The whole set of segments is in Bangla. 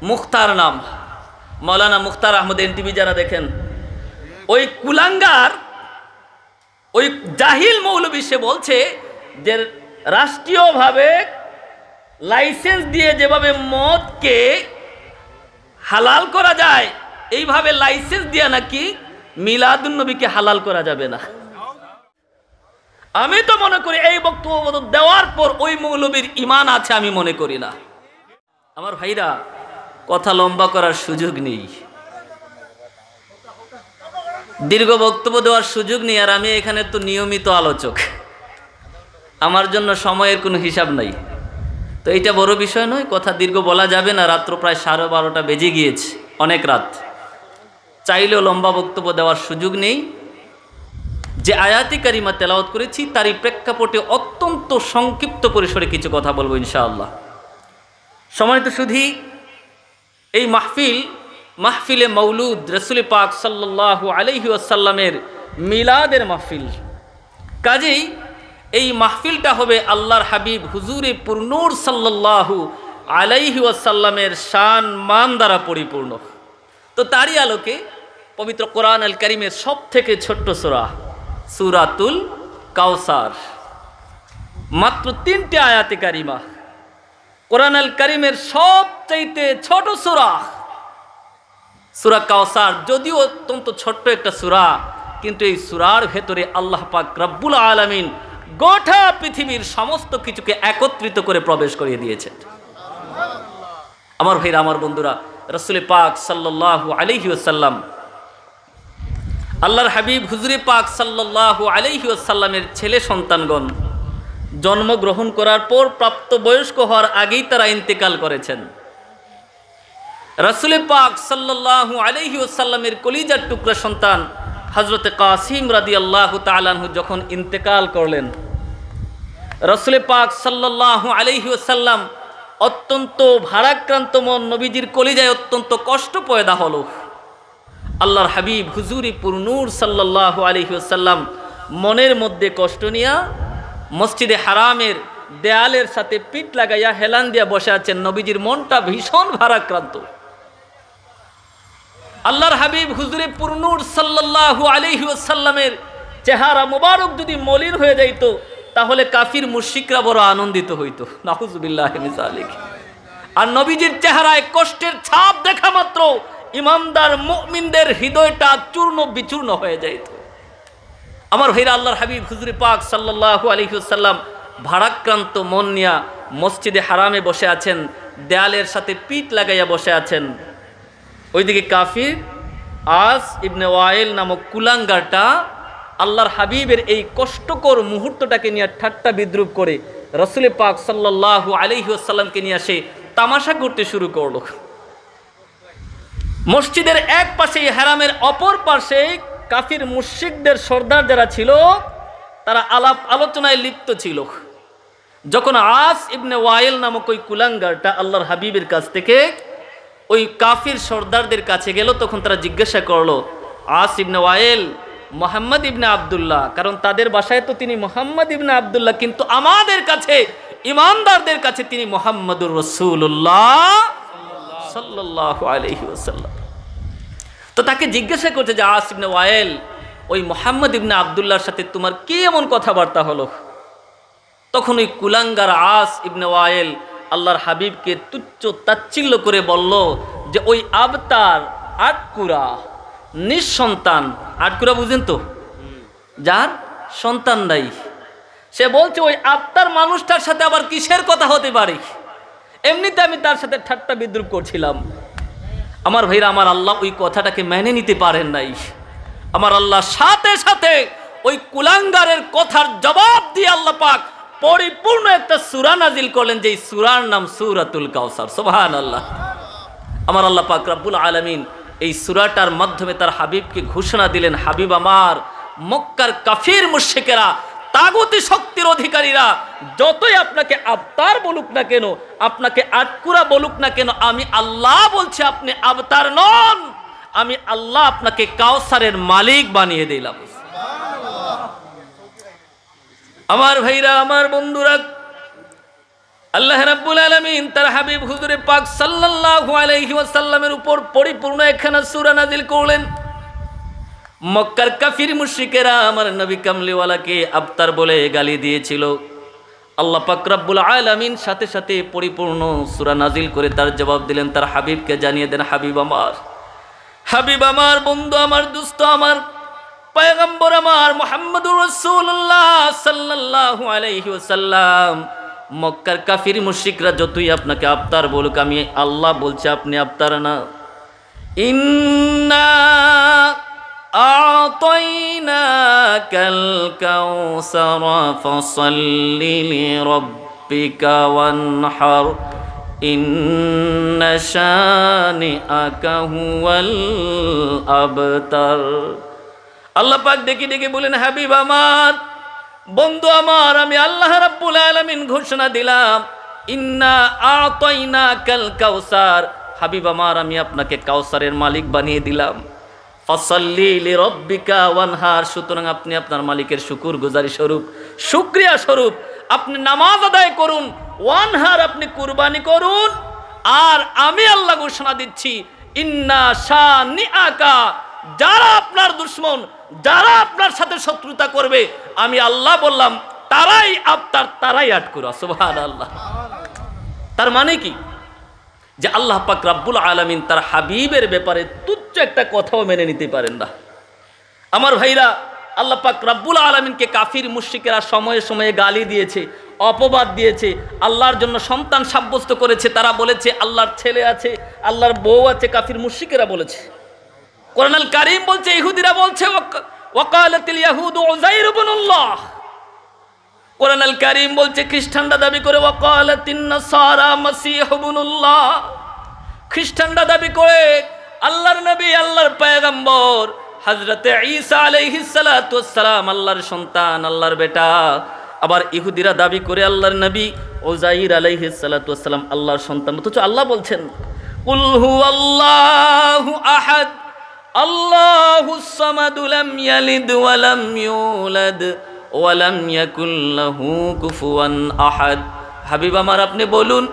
মুখতার নাম, মৌলানা মুখতার আহমদ এনটিভি যারা দেখেন, ওই কুলাঙ্গার ওই জাহিল মৌলবী সে বলছে যে রাষ্ট্রীয়ভাবে লাইসেন্স দিয়ে যেভাবে মদকে হালাল করা যায়, এইভাবে লাইসেন্স দিয়ে নাকি মিলাদুন্নবীকে হালাল করা যাবে না। আমি তো মনে করি এই বক্তব্য দেওয়ার পর ওই মৌলবীর ঈমান আছে, আমি মনে করি না। আমার ভাইরা, কথা লম্বা করার সুযোগ নেই, দীর্ঘ বক্তব্য দেওয়ার সুযোগ নেই। আর আমি এখানে তো নিয়মিত আলোচক, আমার জন্য সময়ের কোনো হিসাব নাই। তো এইটা বড় বিষয় নয়, কথা দীর্ঘ বলা যাবে না। রাত্র প্রায় 12:30 বেজে গিয়েছে, অনেক রাত, চাইলেও লম্বা বক্তব্য দেওয়ার সুযোগ নেই। যে আয়াতি কারিমা তেলাওয়াত করেছি তারই প্রেক্ষাপটে অত্যন্ত সংক্ষিপ্ত পরিসরে কিছু কথা বলবো ইনশাআল্লাহ। সম্মানিত শুধু এই মাহফিলে মৌলুদ রসুল পাক সাল্লাল্লাহু আলাইহি ওয়াসাল্লামের মিলাদের মাহফিল। কাজেই এই মাহফিলটা হবে আল্লাহর হাবিব হুজুরে পুরনূর সাল্লাল্লাহু আলাইহি ওয়াসাল্লামের শান মান দ্বারা পরিপূর্ণ। তো তারই আলোকে পবিত্র কোরআন আল কারীমের সব থেকে ছোট্ট সূরা সূরাতুল কাউসার, মাত্র 3টে আয়াতে কারিমা, কোরআন আল কারীমের সবচাইতে ছোট সূরা সূরা কাউসার। যদিও অত্যন্ত ছোট্ট একটা সূরা, কিন্তু এই সূরার ভেতরে আল্লাহ পাক রব্বুল আলামিন গোটা পৃথিবীর সমস্ত কিছুকে একত্রিত করে প্রবেশ করিয়ে দিয়েছেন। আমার ভাইরা, আমার বন্ধুরা, রাসূল পাক সাল্লাল্লাহু আলাইহি ওয়াসাল্লাম, আল্লাহর হাবিব হুজুরে পাক সাল্লাল্লাহু আলাইহি ওয়াসাল্লামের ছেলে সন্তানগণ জন্মগ্রহণ করার পর প্রাপ্তবয়স্ক হওয়ার আগেই তারা ইন্তেকাল করেছেন। রাসূল পাক সাল্লাল্লাহু আলাইহি ওয়াসাল্লামের কলিজার টুকরা সন্তান হযরতে কাসিম রাদিয়াল্লাহু তাআলা আনহু যখন ইন্তেকাল করলেন, রাসূল পাক সাল্লাল্লাহু আলাইহি ওয়াসাল্লাম অত্যন্ত ভারাক্রান্ত মন, নবীজির কলিজায় অত্যন্ত কষ্ট পয়দা হলো। আল্লাহর হাবিব হুজুরে পুরনূর সাল্লাল্লাহু আলাইহি ওয়াসাল্লাম মনের মধ্যে কষ্ট নিয়া মসজিদে হারামের দেয়ালের সাথে পিঠ লাগাইয়া হেলান দিয়া বসে আছেন। নবীজির মনটা ভীষণ ভারাক্রান্ত। আল্লাহর হাবিব হুজুরে পুরনূর সাল্লাল্লাহু আলাইহি ওয়াসাল্লামের চেহারা মোবারক যদি মলিন হয়ে যাইত, তাহলে কাফির মুশরিকরা বড় আনন্দিত হইত। নাউযুবিল্লাহি মিন যালিক। আর নবীজির চেহারায় কষ্টের ছাপ দেখা মাত্র ইমানদার মুমিনদের হৃদয়টা চূর্ণ বিচূর্ণ হয়ে যাইত। আমার ভাইরা, আল্লাহর হাবিব হুজুরে পাক সাল্লাল্লাহু আলাইহি ওয়াসাল্লাম ভারাক্রান্ত মন নিয়া মসজিদে হারামে বসে আছেন, দেয়ালের সাথে পিঠ লাগাইয়া বসে আছেন। ওইদিকে কাফির আস ইবনে ওয়াইল নামক কুলাঙ্গারটা আল্লাহর হাবিবের এই কষ্টকর মুহূর্তটাকে নিয়ে ঠাট্টা বিদ্রুপ করে রাসূল পাক সাল্লাল্লাহু আলাইহি ওয়াসাল্লামকে নিয়ে আসে তামাশা করতে শুরু করলো। মসজিদের এক পাশে, হারামের অপর পাশে কাফির মুশরিকদের সর্দার যারা ছিল তারা আলাপ আলোচনায় লিপ্ত ছিল। যখন আস ইবনে ওয়াইল নামক ওই কুলাঙ্গারটা আল্লাহর হাবিবের কাছ থেকে ওই কাফির সর্দারদের কাছে গেল, তখন তারা জিজ্ঞাসা করলো, আস ইবনে ওয়াইল মুহাম্মদ ইবনে আব্দুল্লাহ, কারণ তাদের ভাষায় তো তিনি মুহাম্মদ ইবনে আব্দুল্লাহ, কিন্তু আমাদের কাছে ইমানদারদের কাছে তিনি মুহাম্মদুর রাসূলুল্লাহ সাল্লাল্লাহু আলাইহি ওয়াসাল্লাম। তো তাকে জিজ্ঞাসা করছে যে আস ইবনে ওয়াইল, ওই মুহাম্মদ ইবনে আব্দুল্লাহর সাথে তোমার কি এমন কথাবার্তা হলো? তখন ওই কুলাঙ্গার আস ইবনে ওয়াইল আল্লাহর হাবিবকে তুচ্ছ তাচ্ছিল্য করে বলল যে ওই আবতার আটকুরা নিঃসন্তান, আটকুরা বুঝেন তো, যার সন্তান নাই, সে বলছে ওই আবতার মানুষটার সাথে আবার কিসের কথা হতে পারে? এমনিতে আমি তার সাথে ঠাট্টা বিদ্রুপ করছিলাম। আমার ভাইরা, আমার আল্লাহ ওই কথাটাকে মেনে নিতে পারেন নাই। আমার আল্লাহ সাথে সাথে ওই কুলাঙ্গারের কথার জবাব দিয়ে আল্লাহ পাক পরিপূর্ণ একটা সূরা নাজিল করলেন, যে সূরার নাম সূরাতুল কাউসার। সুবহানাল্লাহ। আমার আল্লাহ পাক রব্বুল আলামিন এই সূরাটার মাধ্যমে তার হাবিবকে ঘোষণা দিলেন, হাবিব আমার, মক্কার কাফির মুশরিকেরা, তাগুতি শক্তির অধিকারীরা যতই আপনাকে আবতার বলুক না কেন, আপনাকে আটকুরা বলুক না কেন, আমি আল্লাহ বলছি আপনি আবতার নন, আমি আল্লাহ আপনাকে কাউসারের মালিক বানিয়ে দিলাম। আমার ভাইরা, আমার বন্ধুরা, আল্লাহ রাব্বুল আলামিন তার হাবিব হুজুরে পাক সাল্লাল্লাহু আলাইহি ওয়াসাল্লামের উপর পরিপূর্ণ একখানা সূরা নাজিল করলেন। মক্কার কাফির মুশরিকেরা আমার নবী কামলিওয়ালাকে আবতার বলে গালি দিয়েছিল। আল্লাহ পাক রব্বুল আলামিন সাথে সাথে পরিপূর্ণ সূরা নাজিল করে তার জবাব দিলেন। তার হাবিবকে জানিয়ে দেন, হাবিব আমার বন্ধু আমার দুস্থ আমার পয়গম্বর আমার মুহাম্মদুর রাসূলুল্লাহ সাল্লাল্লাহু আলাইহি ওয়াসাল্লাম, মক্কার কাফির মুশরিকরা যতই আপনাকে আবতার বলুক, আমি আল্লাহ বলছি আপনি আবতার না। ইন্না আ'তাইনাকাল কাউসারা ফাসাল্লি লিরাব্বিকা ওয়ানহার ইন্না শানিআকা হুয়াল আবতার। আল্লাহ পাক ডেকে ডেকে বলেন, হাবিব আমার বন্ধু আমার, আমি আল্লাহ রাব্বুল আলামিন ঘোষণা দিলাম, ইন্না আ'তাইনাকাল কাউসার, হাবিব আমার আমি আপনাকে কাউসারের মালিক বানিয়ে দিলাম। ফাসাল্লি লিরাব্বিকা ওয়ানহার, সুতরাং আপনি আপনার মালিকের শুকরগুজারি স্বরূপ, শুকরিয়া স্বরূপ আপনি নামাজ আদায় করুন, ওয়ানহার আপনি কুরবানি করুন। আর আমি আল্লাহ ঘোষণা দিচ্ছি, ইন্না শানিআকা, যারা আপনার দুশমন, যারা আপনার সাথে শত্রুতা করবে, আমি আল্লাহ বললাম তারাই আবতার, তারাই আটকুরা। সুবহানাল্লাহ। তার মানে কি? যে আল্লাহ পাক রব্বুল আলামিন তার হাবিবের ব্যাপারে তুচ্ছ একটা কথাও মেনে নিতে পারেন না। আমার ভাইরা, আল্লাহ পাক রব্বুল আলামিনকে কাফির মুশরিকেরা সময়ে সময়ে গালি দিয়েছে, অপবাদ দিয়েছে, আল্লাহর জন্য সন্তান সাব্যস্ত করেছে। তারা বলেছে আল্লাহর ছেলে আছে, আল্লাহর বউ আছে, কাফির মুশরিকেরা বলেছে। কোরআনুল কারীম বলছে, ইহুদিরা বলছে ওয়াকালাতিল ইয়াহুদু উযাইর ইবনুল্লাহ। কোরআনুল কারীম বলছে, খ্রিস্টানরা দাবি করে ওয়াকালাতিন নাসারা মাসীহ ইবনুল্লাহ। খ্রিস্টানরা দাবি করে আল্লাহর নবী, আল্লাহর পয়গম্বর হযরতে ঈসা আলাইহিস সালাতু ওয়াস সালাম আল্লাহর সন্তান, আল্লাহর বেটা। আবার ইহুদিরা দাবি করে আল্লাহর নবী উযাইর আলাইহিস সালাতু ওয়াস সালাম আল্লাহর সন্তান। অথচ আল্লাহ বলছেন, কুল হুয়াল্লাহু আহাদ আল্লাহুস সামাদু লাম ইয়ালিদ ওয়া লাম ইউলাদ ওয়া লাম ইয়াকুল লাহু কুফুয়ান আহাদ। হাবিব আমার আপনি বলুন,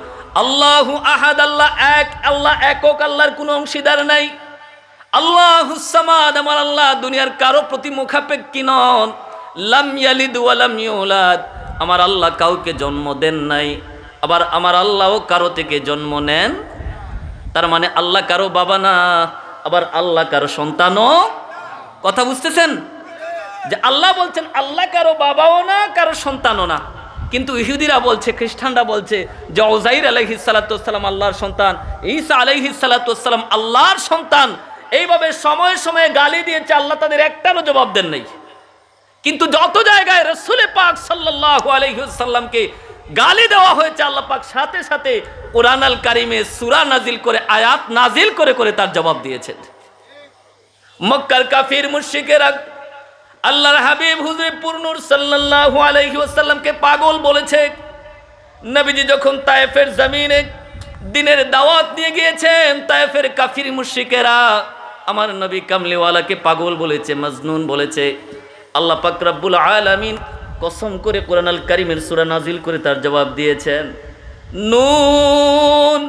আল্লাহু আহাদ, আল্লাহ এক, আল্লাহ একক, আল্লাহর কোনো অংশীদার নাই। আল্লাহুস সামাদ, আমার আল্লাহ দুনিয়ার কারো প্রতি মুখাপেক্ষী নন। লাম ইয়ালিদ ওয়া লাম ইউলাদ, আমার আল্লাহ কাউকে জন্ম দেন নাই, আবার আমার আল্লাহও কারো থেকে জন্ম নেন। তার মানে আল্লাহ কারো বাবা না, আবার আল্লাহ কারো সন্তানও। কথা বুঝতেছেন? যে আল্লাহ বলছেন আল্লাহ কারো বাবাও না, কারো সন্তানও না। কিন্তু ইহুদিরা বলছে, খ্রিস্টানরা বলছে যে উযাইর আলাইহিস সালাতু ওয়াস সালাম আল্লাহর সন্তান, ঈসা আলাইহিস সালাতু ওয়াস সালাম আল্লাহর সন্তান। এইভাবে সময়ে সময়ে গালি দিয়েছে, আল্লাহ তাদের একটারও জবাব দেন নাই। কিন্তু যত জায়গায় রাসূল পাক সাল্লাল্লাহু আলাইহি ওয়াসাল্লামকে গালি দেওয়া হয়েছে, আল্লাহ পাক সাথে সাথে কোরআনুল কারীমে সূরা নাজিল করে, আয়াত নাজিল করে করে তার জবাব দিয়েছেন। মক্কার কাফির মুশরিকেরা আল্লাহর হাবিব হুজুরে পুরনূর সাল্লাল্লাহু আলাইহি ওয়াসাল্লামকে পাগল বলেছে। নবীজি যখন তায়েফের জমিনে দ্বীনের দাওয়াত নিয়ে গিয়েছেন, তায়েফের কাফির মুশরিকেরা আমার নবী কামলিওয়ালাকে পাগল বলেছে, মজনুন বলেছে। আল্লাহ পাক রব্বুল আলামিন কসম করে কোরআনুল কারীমের সূরা নাজিল করে তার জবাব দিয়েছেন, নুন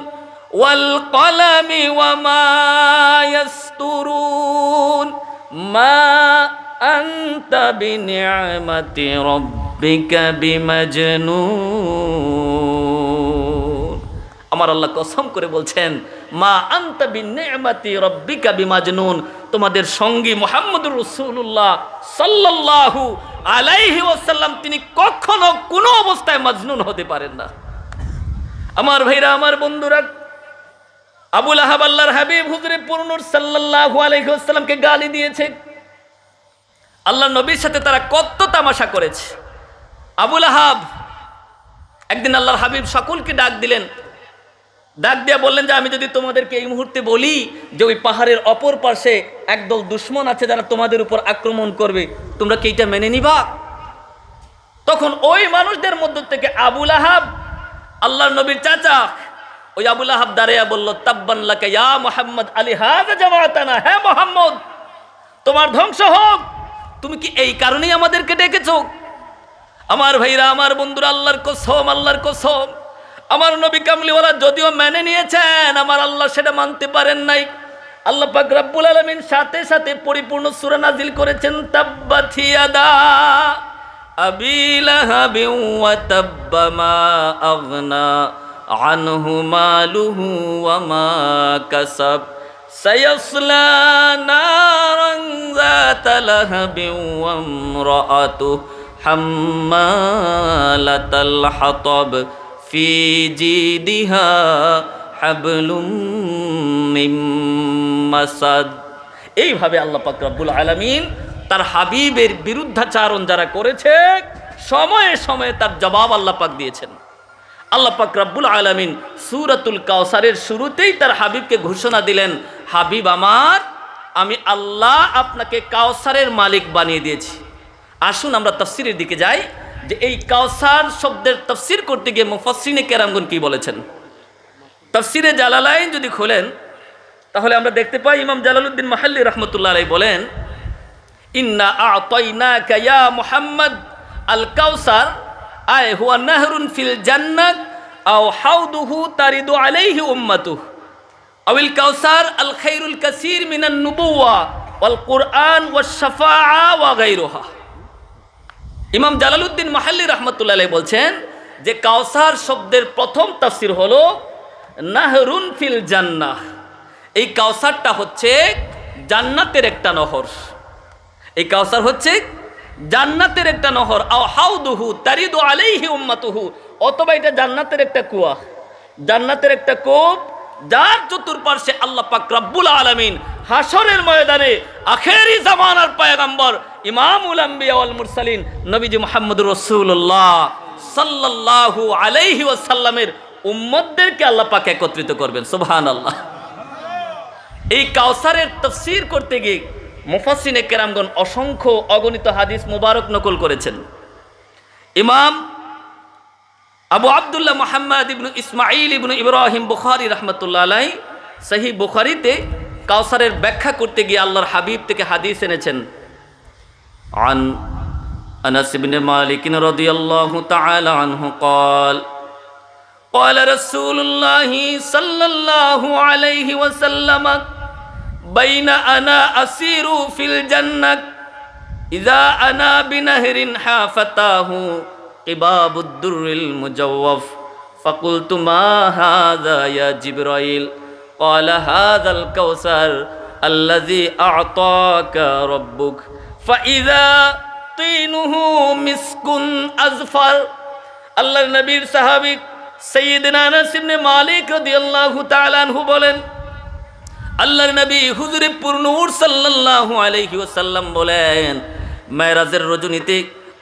ওয়াল কলামি ওয়া মা ইয়াসতুরুন মা আনতা বিনি'মাতি রাব্বিকা বিমাজনুন। আমার আল্লাহ কসম করে বলছেন, মা আনতা বিনি'মাতি রাব্বিকা বিমাজনুন, তোমাদের সঙ্গী মুহাম্মদুর রাসূলুল্লাহ সাল্লাল্লাহু আলাইহি ওয়াসাল্লাম তিনি কখনো কোনো অবস্থায় মাজনুন হতে পারেন না। আমার ভাইরা, আমার বন্ধুরা, আবু লাহাব আল্লাহর হাবিব হুজুরে পুরনূর সাল্লাল্লাহু আলাইহি ওয়াসাল্লামকে গালি দিয়েছে। আল্লাহর নবীর সাথে তারা কত তামাশা করেছে। আবু লাহাব একদিন আল্লাহর হাবিব সকলকে ডাক দিলেন, ডাক দিয়া বললেন যে আমি যদি তোমাদেরকে এই মুহূর্তে বলি যে ওই পাহাড়ের অপর পাশে একদল দুশমন আছে যারা তোমাদের উপর আক্রমণ করবে, তোমরা কি এটা মেনে নিবা? তখন ওই মানুষদের মধ্য থেকে আবু লাহাব, আল্লাহর নবীর চাচা, ওই আবু লাহাব দাঁড়িয়ে বলল, তাব্বান লাকা ইয়া মুহাম্মদ আলিহাযা জামাতানা, হে মুহাম্মদ তোমার ধ্বংস হোক, তুমি কি এই কারণেই আমাদেরকে ডেকেছো? আমার ভাইরা, আমার বন্ধুরা, আল্লাহর কসম, আল্লাহর কসম, আমার নবী কামলিওয়ালা যদিও মেনে নিয়েছেন, আমার আল্লাহ সেটা মানতে পারেন নাই। আল্লাহ পাক রব্বুল আলামিন সাথে সাথে পরিপূর্ণ সূরা নাজিল করেছেন, তাব্বাত ইয়াদা আবি লাহাবিন ওয়া তাব্বা মা আগনা আনহু মালুহু ওয়া মা কাসাব সায়াসলা নারান যাতা লাহাবিন ওয়া ইমরাআতুহু হাম্মালাতাল হাতাব ফি জিদিহা হাবলুম মিন মাসাদ। এইভাবে আল্লাহ পাক রব্বুল আলামিন তার হাবিবের বিরুদ্ধাচারণ যারা করেছে, সময়ে সময়ে তার জবাব আল্লাহ পাক দিয়েছেন। আল্লাহ পাক রব্বুল আলামিন সূরাতুল কাউসারের শুরুতেই তার হাবিবকে ঘোষণা দিলেন, হাবিব আমার, আমি আল্লাহ আপনাকে কাউসারের মালিক বানিয়ে দিয়েছি। আসুন আমরা তাফসীরের দিকে যাই, যে এই কাউসার শব্দের তাফসীর করতে গিয়ে মুফাসসিরিনে কেরামগণ কি বলেছেন। তাফসীরে জালালাইন যদি খোলেন তাহলে আমরা দেখতে পাই, ইমাম জালালউদ্দিন মাহাল্লি রাহমাতুল্লাহ আলাইহি বলেন, ইন্না আ'তাইনাকা ইয়া মুহাম্মদ আল কাউসার আয় হুয়া নাহরুন ফিল জান্নাত আও হাউদুহু তারিদু আলাইহি উম্মাতুহু আউল কাউসার আল খায়রুল কাসীর মিনান নুবুওয়া ওয়াল কুরআন ওয়াশ শাফাআ ওয়া গায়রুহা। ইমাম জালালউদ্দিন মাহাল্লি রাহমাতুল্লাহ আলাইহি বলছেন যে কাউসার শব্দের প্রথম তাফসীর হলো নাহরুন ফিল জান্নাহ। এই কাউসারটা হচ্ছে জান্নাতের একটা নহর। এই কাউসার হচ্ছে জান্নাতের একটা নহর। আও হাউদুহু তারিদু আলাইহি উম্মাতুহু, অথবা এটা জান্নাতের একটা কুয়া, জান্নাতের একটা কূপ, যার চতুর্পার্শ্বে আল্লাহ পাক রব্বুল আলামিন হাসরের ময়দানে আখেরি জামানার পয়গম্বর ইমামুল আম্বিয়া ওয়াল মুরসালিন নবীজি মুহাম্মদুর রাসূলুল্লাহ সাল্লাল্লাহু আলাইহি ওয়াসাল্লামের উম্মতদেরকে আল্লাহ পাক একত্রিত করবেন। সুবহানাল্লাহ। এই কাউসারের তাফসীর করতে গিয়ে মুফাসসিরিনে কেরামগণ অসংখ্য অগণিত হাদিস মুবারক নকল করেছেন। ইমাম আবু আব্দুল্লাহ মুহাম্মদ ইবনে ইসমাঈল ইবনে ইব্রাহিম বুখারী রাহমাতুল্লাহ আলাইহি সহিহ বুখারীতে কাউসারের ব্যাখ্যা করতে গিয়ে আল্লাহর হাবিব থেকে হাদিস এনেছেন। আন আনাস ইবনে মালিক রাদিয়াল্লাহু তাআলা আনহু قال قال رسول الله صلى الله عليه وسلم بين أنا أسير في الجنة إذا أنا بنهر حافتاه قباب الدر المجوف فقلت ما هذا يا جبرائيل قال هذا الكوثر الذي أعطاك ربك فإذا طينه مسك أزفر। الله النبي صحابي সৈয়দনা আনাস ইবনে মালিক রাদিয়াল্লাহু তাআলা আনহু বলেন, আল্লাহর নবী হুজুরে পুরনূর সাল্লাল্লাহু আলাইহি ওয়াসাল্লাম বলেন, মেরাজের রজনীতে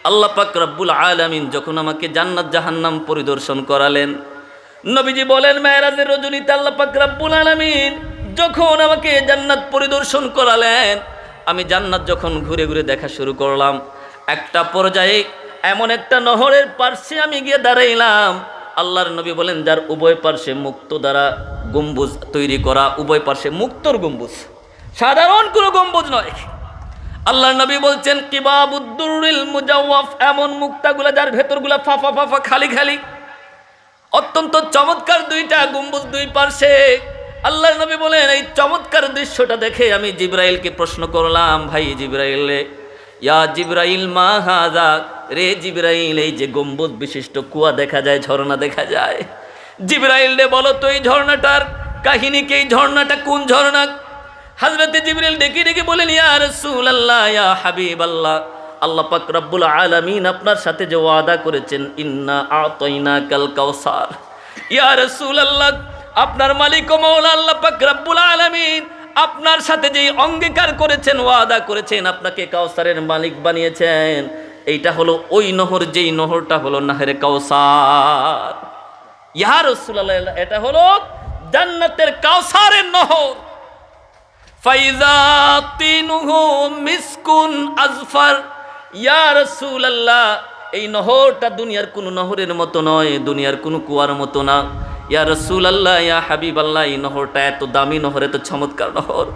আল্লাহ পাক রব্বুল আলামিন যখন আমাকে জান্নাত জাহান্নাম পরিদর্শন করালেন, নবীজি বলেন মেরাজের রজনীতে আল্লাহ পাক রব্বুল আলামিন যখন আমাকে জান্নাত পরিদর্শন করালেন, আমি জান্নাত যখন ঘুরে ঘুরে দেখা শুরু করলাম, একটা পর্যায়ে এমন একটা নহরের পার্শ্বে আমি গিয়ে দাঁড়াইলাম। আল্লাহর নবী বলেন, যার উভয় পার্শ্বে মুক্ত দ্বারা গম্বুজ তৈরি করা, উভয় পার্শ্বে মুক্তর গম্বুজ, সাধারণ কোনো গম্বুজ নয়। আল্লাহর নবী বলছেন কিবাবুদ্দুরিল মুজাওয়াফ, এমন মুক্তাগুলা যার ভেতরগুলা ফাফা ফাফা খালি খালি, অত্যন্ত চমৎকার দুইটা গম্বুজ দুই পার্শ্বে। আল্লাহর নবী বলেন, এই চমৎকার দৃশ্যটা দেখে আমি জিবরাইলকে প্রশ্ন করলাম, ভাই জিবরাইল, ইয়া জিবরাইল মা হাযা, রে জিবরাইল, এই যে গম্বুজ বিশিষ্ট কুয়া দেখা যায়, ঝর্ণা দেখা যায়, জিবরাইল রে বলো তো এই ঝর্ণাটার কাহিনী কি, এই ঝর্ণাটা কোন ঝর্ণা? হযরত জিবরাইল ডেকে ডেকে বলেন, ইয়া রাসূলুল্লাহ, ইয়া হাবিবাল্লাহ, আল্লাহ পাক রব্বুল আলামিন আপনার সাথে যে ওয়াদা করেছেন, ইন্না আ'তাইনাকাল কাউসার, ইয়া রাসূলুল্লাহ, আপনার মালিক ও মাওলা আল্লাহ পাক রব্বুল আলামিন আপনার সাথে যেই অঙ্গীকার করেছেন, ওয়াদা করেছেন, আপনাকে কাউসারের মালিক বানিয়েছেন, এইটা হলো ওই নহর, যেই নহরটা হলো নাহরে কাউসার। ইয়া রাসূলুল্লাহ, এটা হলো জান্নাতের কাউসারের নহর। ফাইযা তিনুহু মিসকুন আজফার, ইয়া রাসূলুল্লাহ, এই নহরটা দুনিয়ার কোনো নহরের মতো নয়, দুনিয়ার কোনো কুয়ার মতো না। ইয়া রাসূলুল্লাহ, ইয়া হাবিবাল্লাহ, এই নহরটা এত দামি নহর, এত চমৎকার নহর।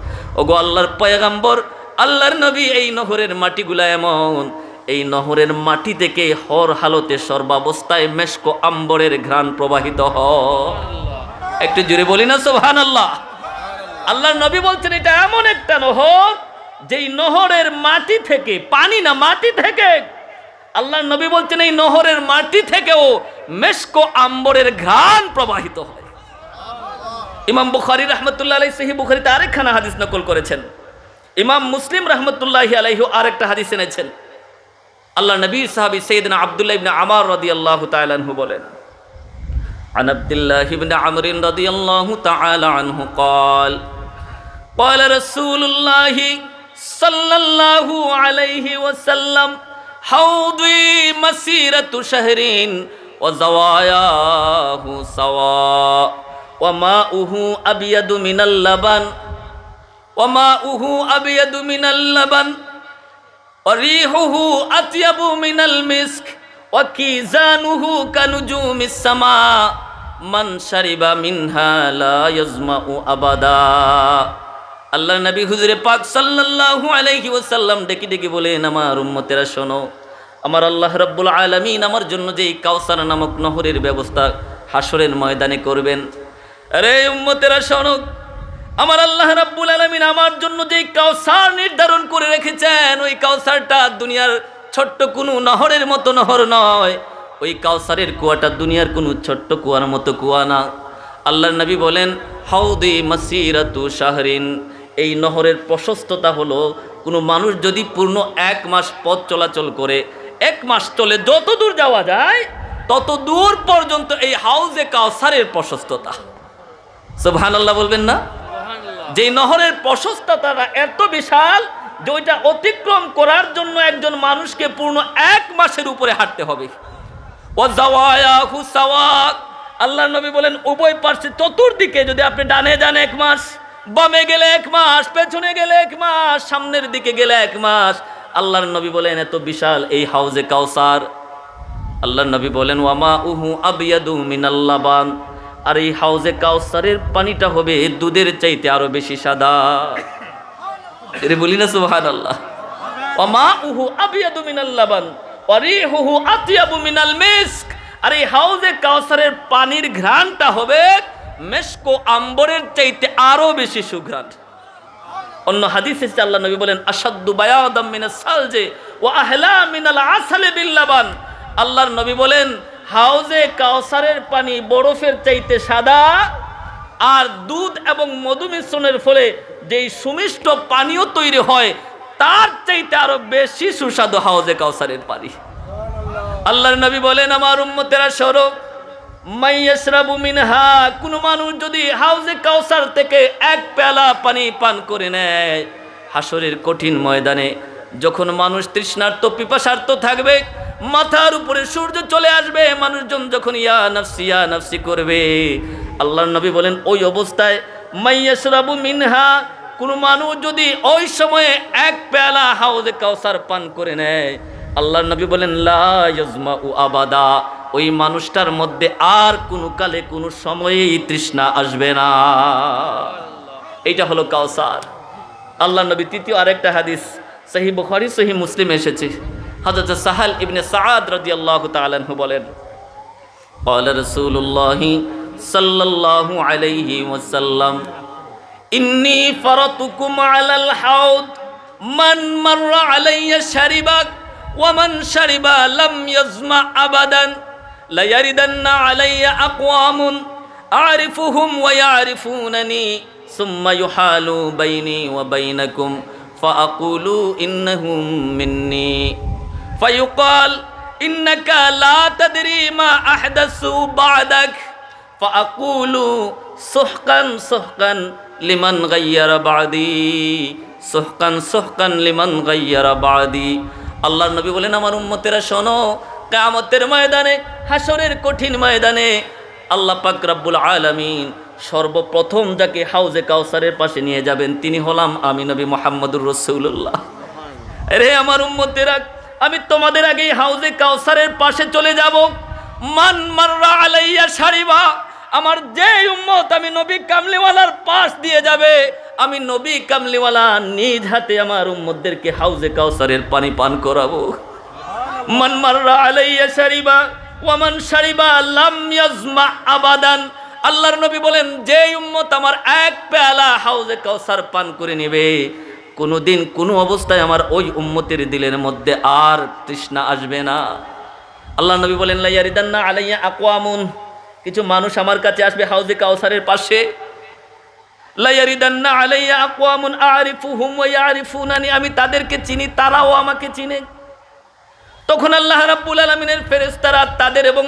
ওগো আল্লাহর পয়গম্বর, আল্লাহর নবী, এই নহরের মাটিগুলা এমন, এই নহরের মাটি থেকে হর হালতে সর্বাবস্থায় মেশকো আম্বরের ঘ্রাণ প্রবাহিত হয়। একটু জোরে বলি না সুবহানাল্লাহ। আল্লাহর নবী বলছেন এটা এমন একটা নহর যেই নহরের মাটি থেকে, পানি না মাটি থেকে, আল্লাহর নবী বলছেন এই নহরের মাটি থেকেও মেশকো আম্বরের ঘ্রাণ প্রবাহিত হয়। ইমাম বুখারী রাহমাতুল্লাহি আলাইহি সহিহ বুখারীতে আরেকখানা হাদিস নকল করেছেন। ইমাম মুসলিম রাহমাতুল্লাহি আলাইহি আরেকটা হাদিস এনেছেন। আল্লাহর নবীর সাহাবী সাইয়েদনা আব্দুল্লাহ ইবনে আমর রাদিয়াল্লাহু তাআলা আনহু বলেন, عن عبد الله بن عمرو رضي الله تعالى عنه قال قال رسول الله صلى الله عليه وسلم حوضي مسيرة شهر وزواياه سواء وماؤه أبيض من اللبن وماؤه أبيض من اللبن وريحه أطيب من المسك وكيزانه كنجوم السماء من شرب منها لا يظمأ أبدا। আল্লাহ নবী হুজুরে পাক সাল্লাল্লাহু আলাইহি ওয়াসাল্লাম ডেকে ডেকে বলেন, আমার উম্মতেরা শোনো, আমার আল্লাহ রাব্বুল আলামিন আমার জন্য যেই কাউসার নামক নহরের ব্যবস্থা হাসরের ময়দানে করবেন, আরে উম্মতেরা শোনো, আমার আল্লাহ রাব্বুল আলামিন আমার জন্য যেই কাউসার নির্ধারণ করে রেখেছেন, ওই কাউসারটা দুনিয়ার ছোট্ট কোনো নহরের মতো নহর নয়। ওই কাউসারের কুয়াটা দুনিয়ার কোনো ছোট্ট কুয়ার মতো কুয়া না। আল্লাহর নবী বলেন, হাউদি মাসিরাতু শাহরিন, এই নহরের প্রশস্ততা হলো কোনো মানুষ যদি পূর্ণ 1 মাস পথ চলাচল করে, 1 মাস চলে যত দূর যাওয়া যায় তত দূর পর্যন্ত এই হাউজে কাউসারের প্রশস্ততা। সুবহানাল্লাহ বলবেন না? যেই নহরের প্রশস্ততাটা এত বিশাল যে ওইটা অতিক্রম করার জন্য একজন মানুষকে পূর্ণ 1 মাসের উপরে হাঁটতে হবে। ওয়াজাওয়ায়াহু সাওয়াক, আল্লাহর নবী বলেন উভয় পার্শ্বে চতুর্দিকে যদি আপনি ডানে যান 1 মাস, বামে গেলে 1 মাস, পেছনে গেলে 1 মাস, সামনের দিকে গেলে 1 মাস। আল্লাহর নবী বলেন এত বিশাল এই হাউজে কাউসার। আল্লাহর নবী বলেন ওয়ামাউহু আবিয়াদু মিনাল লাবান, আর এই হাউজে কাউসারের পানিটা হবে দুধের চাইতে আরো বেশি সাদা। এরে বলি না সুবহানাল্লাহ। ওয়ামাউহু আবিয়াদু মিনাল লাবান ওয়া রিহুহু আতিয়াবু মিনাল মিস্ক, আর এই হাউজে কাউসারের পানির ঘ্রাণটা হবে মেশকো আম্বরের চাইতে আরো বেশি সুঘ্রাণ। অন্য হাদিসে আল্লাহ নবী বলেন আশাদ্দু বায়াদাম মিনাস সালজি ওয়া আহলা মিনাল আসালি বিল লাবান। আল্লাহর নবী বলেন হাউজে কাউসারের পানি বরফের চাইতে সাদা, আর দুধ এবং মধু মিশ্রণের ফলে যেই সুমিষ্ট পানীয় তৈরি হয় তার চাইতে আরো বেশি সুস্বাদু হাউজে কাউসারের পানি। আল্লাহর নবী বলেন আমার উম্মতেরা শোনো, মাইয়াশরাবু মিনহা, কোন মানুষ যদি হাউজে কাউসার থেকে 1 পেয়ালা পানি পান করে নেয়, হাসরের কঠিন ময়দানে যখন মানুষ তৃষ্ণার্ত পিপাসার্ত থাকবে, মাথার উপরে সূর্য চলে আসবে, মানুষজন যখন ইয়া নাফসি করবে, আল্লাহর নবী বলেন ওই অবস্থায় মাইয়াশরাবু মিনহা, কোন মানুষ যদি ওই সময়ে 1 পেয়ালা হাউজে কাউসার পান করে নেয়, আল্লাহর নবী বলেন লা ইয়াজমাউ আবাদা, ওই মানুষটার মধ্যে আর কোনো কালে কোনো সময়েই তৃষ্ণা আসবে না। এইটা হলো কাউসার। আল্লাহর নবী তৃতীয় আরেকটা হাদিস সহিহ বুখারী সহিহ মুসলিম এসেছে। হযরত সাহাল ইবনে সাআদ রাদিয়াল্লাহু তাআলা আনহু বলেন, ক্বালা রাসূলুল্লাহি সাল্লাল্লাহু আলাইহি ওয়াসাল্লাম, ইন্নী ফারাতুকুম আলাল হাউদ, মান মাররা আলাইয়া শারিবা ওয়া মান শারিবা লাম ইয়াজমা আবাদান, লা ইয়ারিদান্না আলাইয়া আকওয়ামুন আরিফুহুম ওয়া ইয়ারিফুনানি সুম্মা ইউহালু বাইনি ওয়া বাইনাকুম ফাআকুলু ইন্নাহুম মিন্নি ফায়ুকাল ইন্নাকা লা তাদরি মা আহদাসু বা'দাক ফাআকুলু সুহকান সুহকান লিমান গায়্যারা বা'দি, সুহকান সুহকান লিমান গায়্যারা বা'দি। আল্লাহর নবী বলেন আমার উম্মতেরা শোনো, কিয়ামতের ময়দানে, হাসরের কঠিন ময়দানে আল্লাহ পাক রব্বুল আলামিন সর্বপ্রথম যাকে হাউজে কাউসারের পাশে নিয়ে যাবেন তিনি হলাম আমি নবী মুহাম্মদুর রাসূলুল্লাহ। আরে আমার উম্মতেরা, আমি তোমাদের আগেই হাউজে কাউসারের পাশে চলে যাব। মান মাররা আলাইয়া শারিবা, আমার যে উম্মত আমি নবী কামলিওয়ালার পাশ দিয়ে যাবে, আমি নবী কামলিওয়ালা নিজ হাতে আমার উম্মতদেরকে হাউজে কাউসারের পানি পান করাবো। মান মাররা আলাইয়া শারিবা ওয়া মান শারিবা লাম ইয়াজমা আবাদান। আল্লাহর নবী বলেন, যে উম্মত আমার এক পেয়ালা হাউজে কাউসার পান করে নেবে, কোনোদিন কোনো অবস্থায় আমার ওই উম্মতের দিলের মধ্যে আর তৃষ্ণা আসবে না। আল্লাহর নবী বলেন, লা ইয়ারিদান্না আলাইয়া আকওয়ামুন, কিছু মানুষ আমার কাছে আসবে হাউজে কাউসারের পাশে। লা ইয়ারিদান্না আলাইয়া আকওয়ামুন আরিফুহুম ওয়া ইয়ারিফুনানি, আমি তাদেরকে চিনি, তারাও আমাকে চিনে। তখন আল্লাহ রাব্বুল আলামিনের ফেরেশতারা তাদের এবং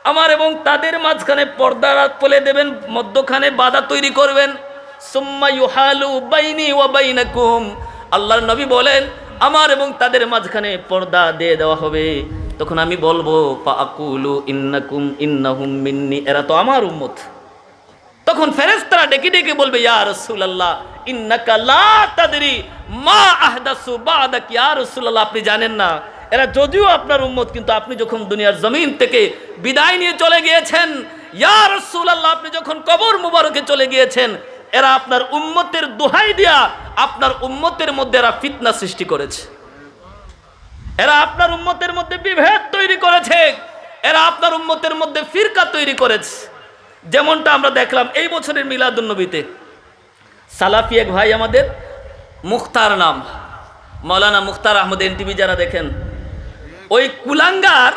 আমার এবং তাদের মাঝখানে পর্দা ফেলে দেবেন, মধ্যখানে বাধা তৈরি করবেন। সুম্মা ইউহালু বাইনি ওয়া বাইনাকুম, আল্লাহর নবী বলেন, আমার এবং তাদের মাঝখানে পর্দা দিয়ে দেওয়া হবে। তখন আমি বলবো, ফাআকুলু ইন্নাকুম ইন্নাহুম মিন্নি, এরা তো আমার উম্মত। তখন ফেরেশতারা ডেকে ডেকে বলবে, ইয়া রাসূলুল্লাহ ইন্নাকা লা তাদরি মা আহদাসু বাদাক, ইয়া রাসূলুল্লাহ আপনি জানেন না, এরা যদিও আপনার উম্মত, কিন্তু আপনি যখন দুনিয়ার জমিন থেকে বিদায় নিয়ে চলে গিয়েছেন, ইয়া রাসূলুল্লাহ আপনি যখন কবর মুবারকে চলে গিয়েছেন, এরা আপনার উম্মতের দোহাই দিয়া আপনার উম্মতের মধ্যে এরা ফিতনা সৃষ্টি করেছে, এরা আপনার উম্মতের মধ্যে বিভেদ তৈরি করেছে, এরা আপনার উম্মতের মধ্যে ফিরকা তৈরি করেছে। যেমনটা আমরা দেখলাম এই বছরের মিলাদুন্নবীতে, সালাফি এক ভাই আমাদের, মুখতার নাম, মাওলানা মুখতার আহমদ এনটিভি যারা দেখেন, ওই কুলাঙ্গার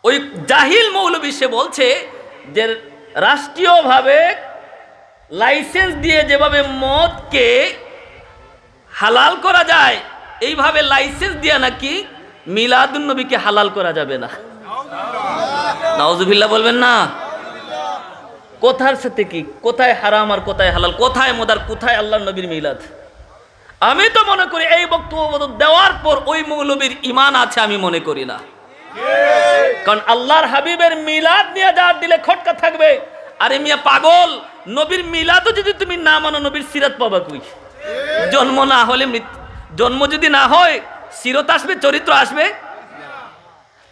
ওই জাহিল মৌলবী সে বলছে যে রাষ্ট্রীয়ভাবে লাইসেন্স দিয়ে যেভাবে মদকে হালাল করা যায়, এইভাবে লাইসেন্স দিয়ে নাকি মিলাদুন্নবীকে হালাল করা যাবে না। নাউজুবিল্লাহ বলবেন না? কোথার সাথে কি, কোথায় হারাম আর কোথায় হালাল, কোথায় মদ আর কোথায় আল্লাহর নবীর মিলাদ? আমি তো মনে করি এই বক্তব্য দেওয়ার পর ওই মৌলবীর ঈমান আছে, আমি মনে করি না। কারণ আল্লাহর হাবিবের মিলাদ নিয়ে যার দিলে খটকা থাকবে, আরে মিয়া পাগল, নবীর মিলাদও যদি তুমি না মানো, নবীর সিরাত পাবা কই? জন্ম না হলে, জন্ম যদি না হয় সিরত আসবে, চরিত্র আসবে?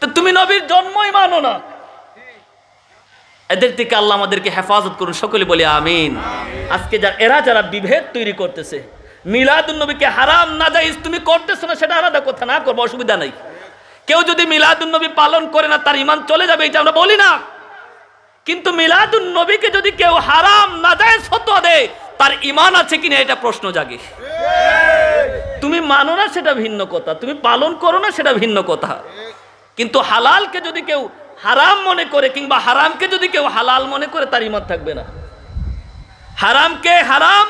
তো তুমি নবীর জন্মই মানো না। এদের থেকে আল্লাহ আমাদেরকে হেফাজত করুন, সকলে বলি আমিন। আজকে যারা বিভেদ তৈরি করতেছে, মিলাদুন্নবীকে হারাম না জায়েজ তুমি করতেছো না, সেটা আলাদা কথা, না করবো, অসুবিধা নাই। কেউ যদি মিলাদুন্নবী পালন করে না, তার ঈমান চলে যাবে, এটা আমরা বলি না। কিন্তু মিলাদুন্নবীকে যদি কেউ হারাম না জায়েজ ফতোয়া দেয়, তার ঈমান আছে কিনা এটা প্রশ্ন জাগে। তুমি মানো না সেটা ভিন্ন কথা, তুমি পালন করো না সেটা ভিন্ন কথা, কিন্তু হালালকে যদি কেউ হারাম মনে করে, কিংবা হারামকে যদি কেউ হালাল মনে করে, তার ঈমান থাকবে না। হারামকে হারাম,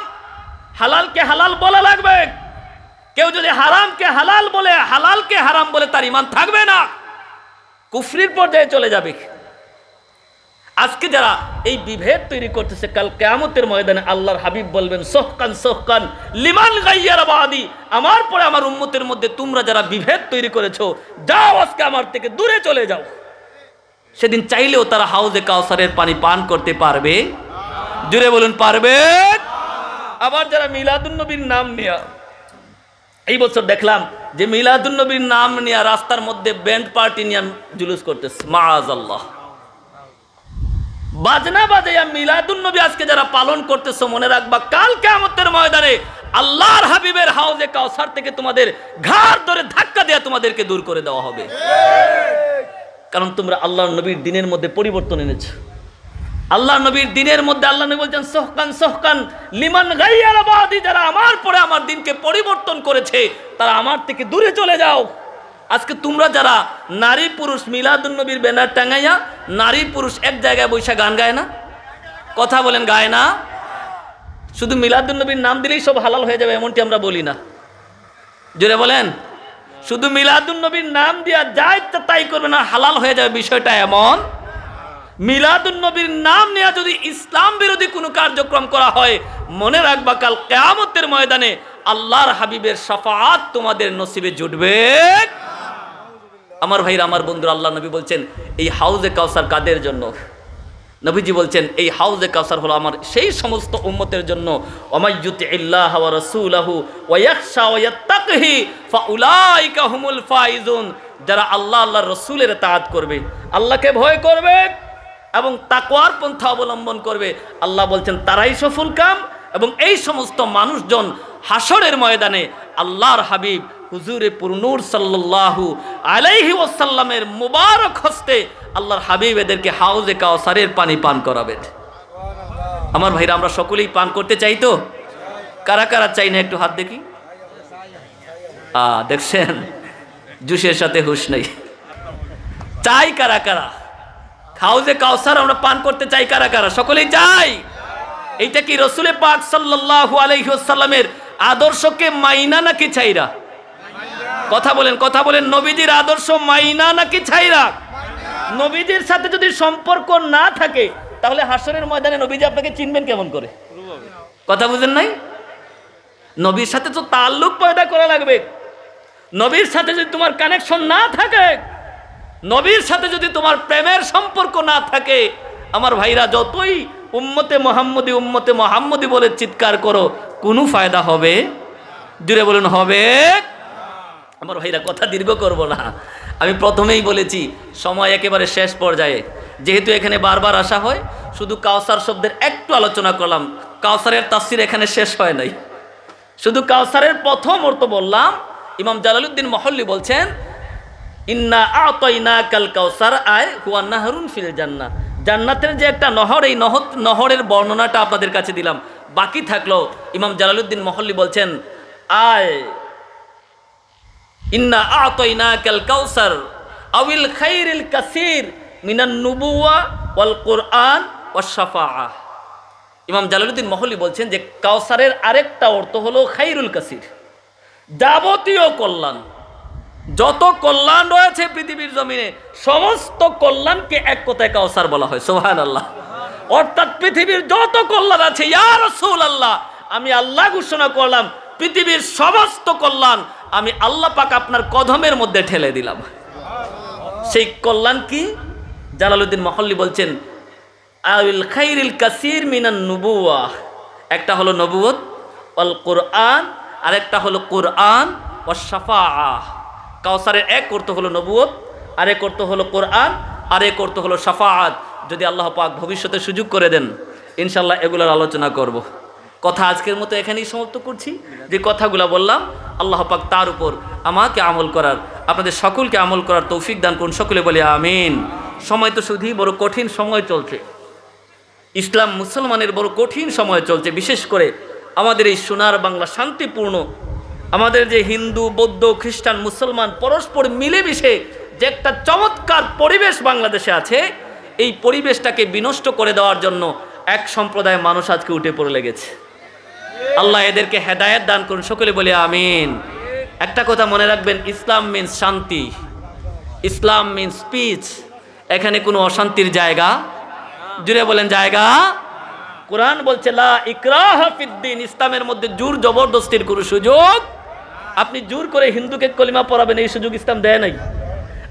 হালালকে হালাল বলা লাগবে। কেউ যদি হারামকে হালাল বলে, হালালকে হারাম বলে, তার ঈমান থাকবে না, কুফরির পর্যায়ে চলে যাবে। আজকে যারা এই বিভেদ তৈরি করতেছে, কাল কিয়ামতের ময়দানে আল্লাহর হাবিব বলবেন, সোহকান সোহকান লিমান গাইয়ারা বাদি, আমার পরে আমার উম্মতের মধ্যে তোমরা যারা বিভেদ তৈরি করেছো, যাও আজকে আমার থেকে দূরে চলে যাও। সেদিন চাইলেও তারা হাউজে কাউসারের পানি পান করতে পারবে? জুড়ে বলুন, পারবে? আবার যারা মিলাদুন্নবীর নাম নিয়ে, এই বছর দেখলাম যে মিলাদুন্নবীর নাম নিয়ে রাস্তার মধ্যে ব্যান্ড পার্টি নিয়ে জুলুস করতেছে, মাআযাল্লাহ, বাজনা বাজাইয়া মিলাদুন্নবী আজকে যারা পালন করতেছো, মনে রাখবা কাল কিয়ামতের ময়দানে আল্লাহর হাবিবের হাউজে কাউসার থেকে তোমাদের ঘাড় ধরে ধাক্কা দেয়া তোমাদেরকে দূর করে দেওয়া হবে। কারণ তোমরা আল্লাহর নবীর দিনের মধ্যে পরিবর্তন এনেছো। আল্লাহর নবীর দিনের মধ্যে আল্লাহ নবী বলছেন, সোহকান সোহকান লিমান গাইয়ারা বাদি, যারা আমার পরে আমার দিনকে পরিবর্তন করেছে, তারা আমার থেকে দূরে চলে যাও। আজকে তোমরা যারা নারী পুরুষ মিলাদুন্নবীর ব্যানার টাঙাইয়া নারী পুরুষ এক জায়গায় বৈশা গান গায় না, কথা বলেন, গায় না? শুধু মিলাদুন্নবীর নাম দিলেই সব হালাল হয়ে যাবে এমনটি আমরা বলি না, জোরে বলেন। শুধু মিলাদুন্নবীর নাম দিয়া যা ইচ্ছা তাই করবে না, হালাল হয়ে যাবে, বিষয়টা এমন। মিলাদুন্নবীর নাম নিয়ে যদি ইসলাম বিরোধী কোনো কার্যক্রম করা হয়, মনে রাখবা কাল কিয়ামতের ময়দানে আল্লাহর হাবিবের শাফাআত তোমাদের নসিবে জুটবে। আমার ভাইরা, আমার বন্ধুরা, আল্লাহ নবী বলছেন এই হাউজে কাউসার কাদের জন্য? নবীজি বলছেন এই হাউজে কাউসার হলো আমার সেই সমস্ত উম্মতের জন্য, ওয়ামাইয়ুতিল্লাহ ওয়া রাসূলাহু ওয়া ইয়াখশা ওয়া ইয়াত্তাকি ফাউলাইকা হুমুল ফাইজুন, যারা আল্লাহ আল্লাহর রাসূলের ইতাআত করবে, আল্লাহকে ভয় করবে এবং তাকওয়ার পন্থা অবলম্বন করবে, আল্লাহ বলছেন তারাই সফল কাম। এবং এই সমস্ত মানুষজন হাসরের ময়দানে আল্লাহর হাবিব হুজুরে পুরনূর সাল্লাল্লাহু আলাইহি ওয়াসাল্লামের মুবারক হস্তে আল্লাহর হাবিব এদেরকে হাউজে কাউসারের পানি পান করাবেন। আমার ভাইরা, আমরা সকলেই পান করতে চাই তো? কারা কারা চাই না একটু হাত দেখি। দেখছেন, জুসের সাথে হুশ নেই। চাই কারা কারা? হাউজে কাউসার আমরা পান করতে চাই কারা কারা? সকলেই চাই। এইটা কি রসুলে পাক সাল্লাল্লাহু আলাইহি ওয়াসাল্লামের আদর্শকে মাইনা নাকি ছাইরা? কথা বলেন, কথা বলেন। নবীজির আদর্শ মাইনা নাকি ছাইরা? নবীজির সাথে যদি সম্পর্ক না থাকে তাহলে হাসরের ময়দানে নবীজি আপনাকে চিনবেন কেমন করে? কথা বুঝেন নাই? নবীর সাথে তো তাল্লুক পয়দা করা লাগবে। নবীর সাথে যদি তোমার কানেকশন না থাকে, নবীর সাথে যদি তোমার প্রেমের সম্পর্ক না থাকে, আমার ভাইরা যতই উম্মতে মোহাম্মদী বলে চিৎকার করো, কোনো ফায়দা হবে? জুড়ে বলুন, হবে? আমার ভাইরা, কথা দীর্ঘ করব না। আমি প্রথমেই বলেছি সময় একেবারে শেষ পর্যায়ে, যেহেতু এখানে বারবার আসা হয়, শুধু কাউসার শব্দের একটু আলোচনা করলাম। কাউসারের তাফসীর এখানে শেষ হয় নাই, শুধু কাউসারের প্রথম অর্থ বললাম। ইমাম জালালউদ্দিন মহল্লি বলছেন, ইন্না আতাইনাকাল কাউসার আয় হুয়া নাহরুন ফিল জান্নাহ। জান্নাতের যে একটা নহর, এই নহরের বর্ণনাটা আপনাদের কাছে দিলাম। বাকি থাকলো ইমাম জালালউদ্দিন মহল্লি বলছেন, আয় ইন্না আতাইনাকাল কাউসার আউল খাইরিল কাসীর মিনান নুবুওয়া ওয়াল কুরআন ওয়াশ শাফাআহ। ইমাম জালালউদ্দিন মহল্লি বলছেন যে কাউসারের আরেকটা অর্থ হলো খাইরুল কাসীর, যাবতীয় কল্যাণ। যত কল্যাণ রয়েছে পৃথিবীর জমিনে, সমস্ত কল্যাণকে এক কথায় কাউসার বলা হয়। সুবহানাল্লাহ। অর্থাৎ পৃথিবীর যত কল্যাণ আছে, ইয়া রাসূলুল্লাহ, আমি আল্লাহ ঘোষণা করলাম পৃথিবীর সমস্ত কল্যাণ আমি আল্লাহ পাক আপনার কদমের মধ্যে ঠেলে দিলাম। সেই কল্যাণ কি? জালালউদ্দিন মহল্লি বলছেন, আউল খাইরিল কাসীর মিনান নুবুওয়া। একটা হলো নবুয়ত, ওয়াল কুরআন, আরেকটা হলো কুরআন, ওয়াশ শাফাআহ। কাউসারের এক অর্থ হলো নবুয়ত, আরেক অর্থ হলো কোরআন, আরেক অর্থ হলো শাফাআত। যদি আল্লাহ পাক ভবিষ্যতে সুযোগ করে দেন, ইনশাল্লাহ এগুলোর আলোচনা করব। কথা আজকের মতো এখানেই সমাপ্ত করছি। যে কথাগুলো বললাম, আল্লাহ পাক তার উপর আমাকে আমল করার, আপনাদের সকলকে আমল করার তৌফিক দান করুন। সকলে বলি আমিন। সময় তো শুধুই বড় কঠিন সময় চলছে, ইসলাম মুসলমানের বড় কঠিন সময় চলছে। বিশেষ করে আমাদের এই সোনার বাংলা শান্তিপূর্ণ, আমাদের যে হিন্দু, বৌদ্ধ, খ্রিস্টান, মুসলমান পরস্পর মিলেমিশে যে একটা চমৎকার পরিবেশ বাংলাদেশে আছে, এই পরিবেশটাকে বিনষ্ট করে দেওয়ার জন্য এক সম্প্রদায়ের মানুষ আজকে উঠে পড়ে লেগেছে। আল্লাহ এদেরকে হেদায়েত দান করুন। সকলে বলে আমিন। একটা কথা মনে রাখবেন, ইসলাম মিন্স শান্তি, ইসলাম মিন্স পিস। এখানে কোনো অশান্তির জায়গা, জুড়ে বলেন জায়গা। কোরআন বলছে লা ইকরাহা ফিদ্দিন, ইসলামের মধ্যে জোর জবরদস্তির কোনো সুযোগ। আপনি জোর করে হিন্দুকে কলিমা পড়াবেন, এই সুযোগ ইসলাম দেয় নাই।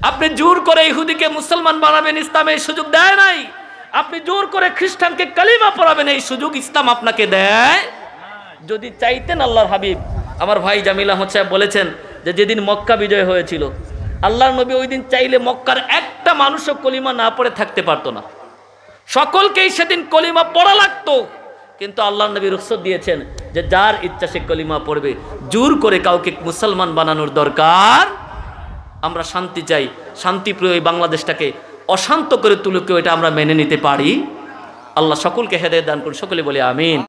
আপনি জোর করে ইহুদিকে মুসলমান বানাবেন, ইসলাম এই সুযোগ দেয় নাই। আপনি জোর করে খ্রিস্টানকে কালিমা পড়াবেন, এই সুযোগ ইসলাম আপনাকে দেয়। যদি চাইতেন আল্লাহর হাবিব, আমার ভাই জামিল আহমদ সাহেব বলেছেন যে যেদিন মক্কা বিজয় হয়েছিল, আল্লাহর নবী ওই দিন চাইলে মক্কার একটা মানুষও কলিমা না পড়ে থাকতে পারতো না, সকলকেই সেদিন কলিমা পড়া লাগতো। কিন্তু আল্লাহর নবী রুখসত দিয়েছেন যে যার ইচ্ছা সে কলিমা পড়বে, জোর করে কাউকে মুসলমান বানানোর দরকার। আমরা শান্তি চাই, শান্তিপ্রিয় এই বাংলাদেশটাকে অশান্ত করে তুলে কেউ এটা আমরা মেনে নিতে পারি? আল্লাহ সকলকে হেদায়েত দান করুন। সকলে বলে আমিন।